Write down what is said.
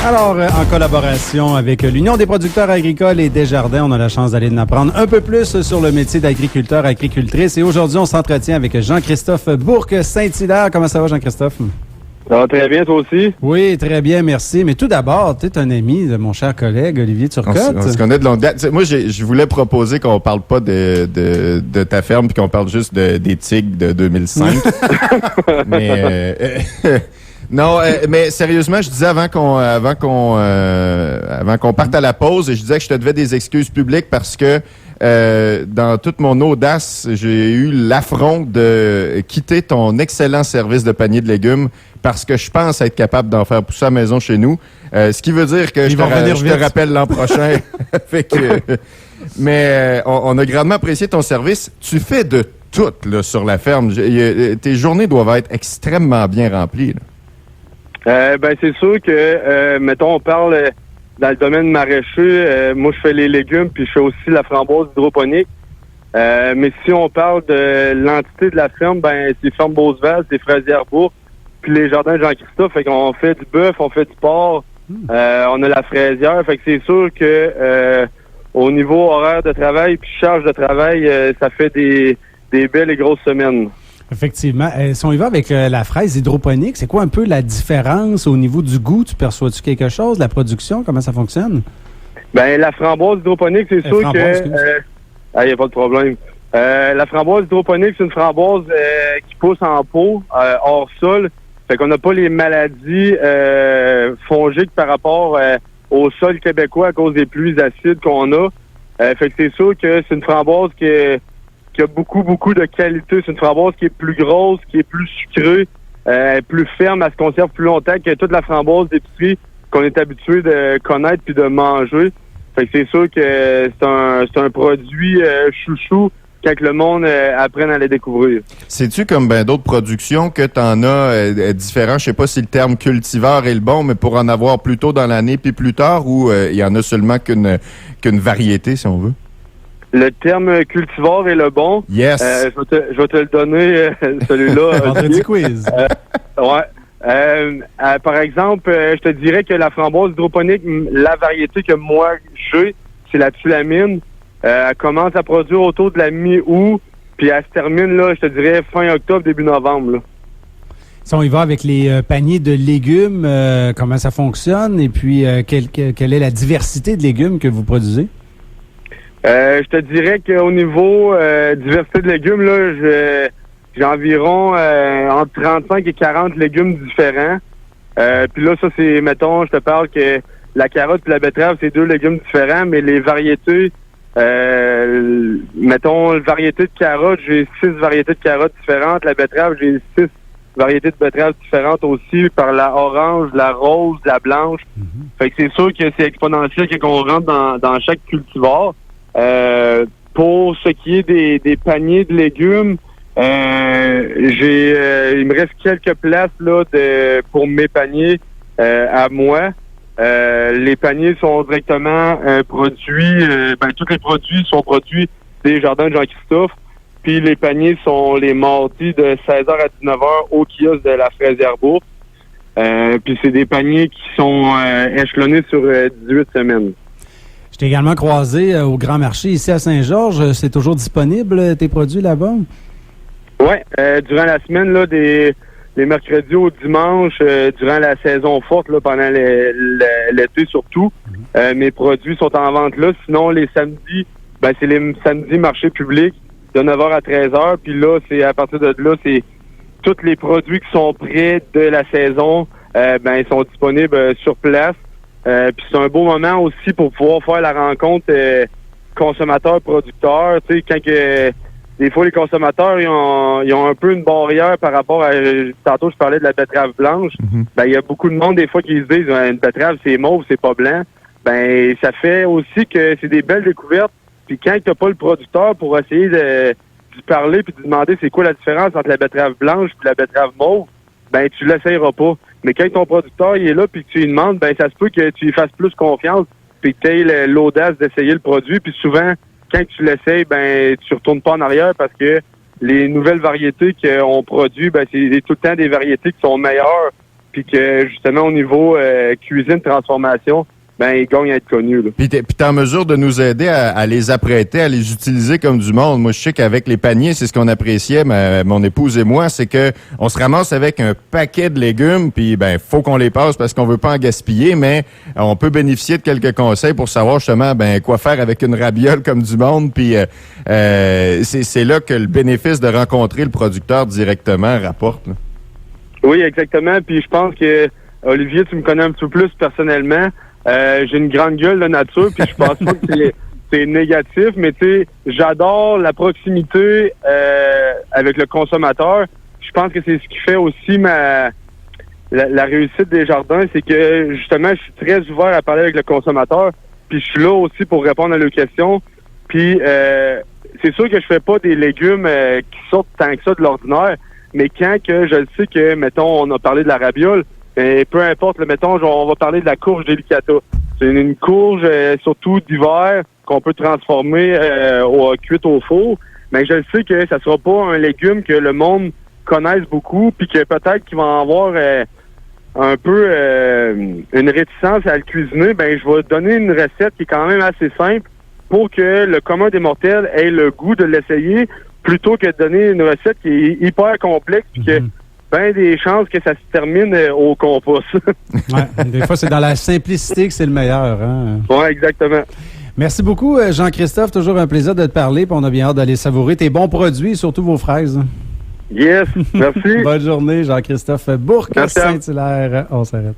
Alors, en collaboration avec l'Union des producteurs agricoles et Desjardins, on a la chance d'aller en apprendre un peu plus sur le métier d'agriculteur, agricultrice. Et aujourd'hui, on s'entretient avec Jean-Christophe Bourque-Saint-Hilaire. Comment ça va, Jean-Christophe? Ça va très bien, toi aussi? Oui, très bien, merci. Mais tout d'abord, tu es un ami de mon cher collègue Olivier Turcotte. On se connaît de longue date. Moi, je voulais proposer qu'on parle pas de ta ferme puis qu'on parle juste des tigres de 2005. Non, mais sérieusement, je disais avant qu'on parte à la pause, je disais que je te devais des excuses publiques parce que dans toute mon audace, j'ai eu l'affront de quitter ton excellent service de panier de légumes parce que je pense être capable d'en faire pousser à la maison chez nous. Ce qui veut dire que je te rappelle l'an prochain. Mais on a grandement apprécié ton service. Tu fais de tout là, sur la ferme. Tes journées doivent être extrêmement bien remplies. C'est sûr que, mettons, on parle dans le domaine maraîcher. Moi, je fais les légumes, puis je fais aussi la framboise hydroponique. Mais si on parle de l'entité de la ferme, c'est Ferme Beauceval, c'est Fraisière-Bourg, puis les jardins de Jean-Christophe. Fait qu'on fait du bœuf, on fait du porc, on a la fraisière. Fait que c'est sûr que au niveau horaire de travail puis charge de travail, ça fait des belles et grosses semaines. Effectivement. Si on y va avec la fraise hydroponique, c'est quoi un peu la différence au niveau du goût? Tu perçois-tu quelque chose? La production, comment ça fonctionne? La framboise hydroponique, c'est sûr que... Il n'y a pas de problème. La framboise hydroponique, c'est une framboise qui pousse en pot, hors sol. Fait qu'on n'a pas les maladies fongiques par rapport au sol québécois à cause des pluies acides qu'on a. Fait que c'est sûr que c'est une framboise qui a beaucoup de qualité. C'est une framboise qui est plus grosse, qui est plus sucrée, plus ferme, elle se conserve plus longtemps que toute la framboise d'épicerie qu'on est habitué de connaître puis de manger. Fait que c'est sûr que c'est un produit chouchou quand le monde apprenne à les découvrir. C'est-tu comme ben d'autres productions que tu en as différents? Je sais pas si le terme cultivar est le bon, mais pour en avoir plus tôt dans l'année puis plus tard, ou il y en a seulement qu'une variété, si on veut? Le terme cultivar est le bon. Yes. Je vais te le donner, celui-là. Vendredi quiz. Par exemple, je te dirais que la framboise hydroponique, la variété que moi j'ai, c'est la Tulamine. Elle commence à produire autour de la mi-août, puis elle se termine, là, je te dirais, fin octobre, début novembre. Là. Si on y va avec les paniers de légumes, comment ça fonctionne? Et puis, quelle est la diversité de légumes que vous produisez? Je te dirais qu'au niveau diversité de légumes, là, j'ai environ entre 35 et 40 légumes différents. Puis là, ça, c'est, mettons, je te parle que la carotte et la betterave, c'est 2 légumes différents, mais les variétés, mettons, la variété de carottes, j'ai 6 variétés de carottes différentes. La betterave, j'ai 6 variétés de betteraves différentes aussi, par la orange, la rose, la blanche. Fait que c'est sûr que c'est exponentiel quand on rentre dans chaque cultivar. Pour ce qui est des paniers de légumes, il me reste quelques places là pour mes paniers à moi. Les paniers sont directement produits, tous les produits sont produits des jardins de Jean-Christophe. Puis les paniers sont les mardis de 16h à 19h au kiosque de la Fraisière-Bourg. Puis c'est des paniers qui sont échelonnés sur 18 semaines. Je t'ai également croisé au Grand Marché ici à Saint-Georges. C'est toujours disponible, tes produits là-bas? Oui. Durant la semaine, là, les mercredis au dimanche, durant la saison forte, là, pendant l'été surtout, mes produits sont en vente là. Sinon, les samedis, c'est les samedis marché public de 9h à 13h. Puis là, c'est à partir de là, c'est tous les produits qui sont près de la saison, ils sont disponibles sur place. Puis c'est un beau moment aussi pour pouvoir faire la rencontre consommateur-producteur. Tu sais, quand des fois les consommateurs ils ont un peu une barrière par rapport à tantôt je parlais de la betterave blanche. Il y a beaucoup de monde des fois qui se disent une betterave c'est mauve, c'est pas blanc. Ça fait aussi que c'est des belles découvertes. Puis quand t'as pas le producteur pour essayer de parler puis de demander c'est quoi la différence entre la betterave blanche et la betterave mauve, tu l'essayeras pas. Mais quand ton producteur il est là puis que tu lui demandes, ça se peut que tu lui fasses plus confiance puis que tu aies l'audace d'essayer le produit. Puis souvent, quand tu l'essayes, tu retournes pas en arrière parce que les nouvelles variétés qu'on produit, c'est tout le temps des variétés qui sont meilleures puis que justement au niveau cuisine, transformation, ben ils gagnent à être connus. Là. Puis t'es en mesure de nous aider à les apprêter, à les utiliser comme du monde. Moi, je sais qu'avec les paniers, c'est ce qu'on appréciait, mon épouse et moi, c'est que on se ramasse avec un paquet de légumes, puis ben faut qu'on les passe parce qu'on veut pas en gaspiller, mais on peut bénéficier de quelques conseils pour savoir justement ben quoi faire avec une rabiole comme du monde. Puis c'est là que le bénéfice de rencontrer le producteur directement rapporte. Là. Oui, exactement. Puis je pense que Olivier, tu me connais un petit peu plus personnellement. J'ai une grande gueule de nature, puis je pense pas que c'est négatif, mais tu sais, j'adore la proximité avec le consommateur. Je pense que c'est ce qui fait aussi la réussite des jardins, c'est que justement, je suis très ouvert à parler avec le consommateur, puis je suis là aussi pour répondre à leurs questions. Puis c'est sûr que je fais pas des légumes qui sortent tant que ça de l'ordinaire, mais quand que je le sais que, mettons, on a parlé de la rabiole, et peu importe, là, mettons, on va parler de la courge delicata. C'est une courge, surtout d'hiver, qu'on peut transformer cuite au four. Mais je sais que ça sera pas un légume que le monde connaisse beaucoup, puis que peut-être qu'il va en avoir un peu une réticence à le cuisiner. Ben, je vais donner une recette qui est quand même assez simple pour que le commun des mortels ait le goût de l'essayer, plutôt que de donner une recette qui est hyper complexe, puis que ben des chances que ça se termine au compost. Ouais, des fois, c'est dans la simplicité que c'est le meilleur. Hein? Oui, exactement. Merci beaucoup, Jean-Christophe. Toujours un plaisir de te parler. Puis on a bien hâte d'aller savourer tes bons produits, surtout vos fraises. Yes, merci. Bonne journée, Jean-Christophe Bourque, Saint-Hilaire. On s'arrête.